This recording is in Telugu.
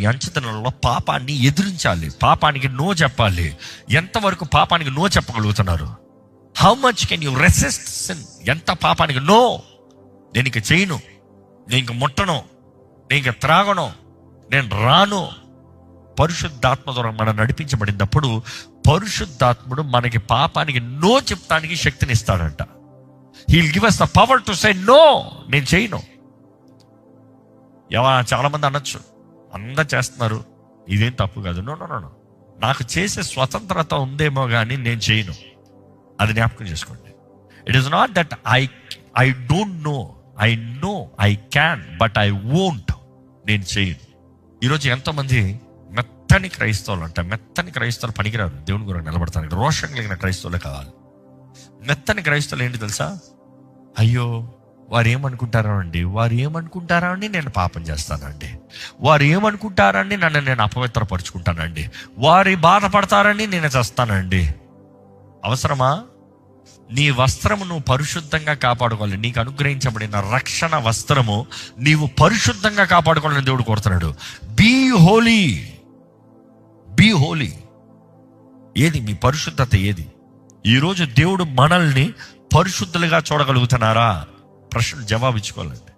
అంచెతనంలో పాపాన్ని ఎదిరించాలి, పాపానికి నో చెప్పాలి. ఎంతవరకు పాపానికి నో చెప్పగలుగుతున్నారు? How much can you resist sin? ఎంత పాపానికి నో, నేను ఇంక చేయను, నేను ఇంక ముట్టను, నేను ఇంక త్రాగను, నేను రాను. పరిశుద్ధాత్మ ద్వారా మనం నడిపించబడినప్పుడు పరిశుద్ధాత్ముడు మనకి పాపానికి నో చెప్తానికి శక్తిని ఇస్తాడంట. He'll give us the power to say no. నేను చేయను. చాలా మంది అనొచ్చు, అందరు చేస్తున్నారు, ఇదేం తప్పు కాదు. నో నో నో, నాకు చేసే స్వతంత్రత ఉందేమో కానీ నేను చేయను. అది జ్ఞాపకం చేసుకోండి. It is not that I don't know, I know I can, but I won't. నేను చేయను. ఈరోజు ఎంతోమంది మెత్తని క్రైస్తవులు అంట, మెత్తని క్రైస్తవులు పనికిరారు, దేవుని గురించి నిలబడతానికి రోషం కలిగిన క్రైస్తవులే కావాలి. మెత్తని క్రైస్తవులు ఏంటి తెలుసా? అయ్యో వారు ఏమనుకుంటారా అండి, నేను పాపం చేస్తానండి, వారు ఏమనుకుంటారండి, నన్ను నేను అపవిత్రపరుచుకుంటానండి, వారు బాధపడతారని నేను చేస్తానండి. అవసరమా? నీ వస్త్రము నువ్వు పరిశుద్ధంగా కాపాడుకోవాలి. నీకు అనుగ్రహించబడిన రక్షణ వస్త్రము నీవు పరిశుద్ధంగా కాపాడుకోవాలని దేవుడు కోరుతున్నాడు. Be holy, be holy. ఏది మీ పరిశుద్ధత? ఏది? ఈరోజు దేవుడు మనల్ని పరిశుద్ధులుగా చూడగలుగుతున్నారా? ప్రశ్న జవాబు ఇచ్చుకోవాలండి.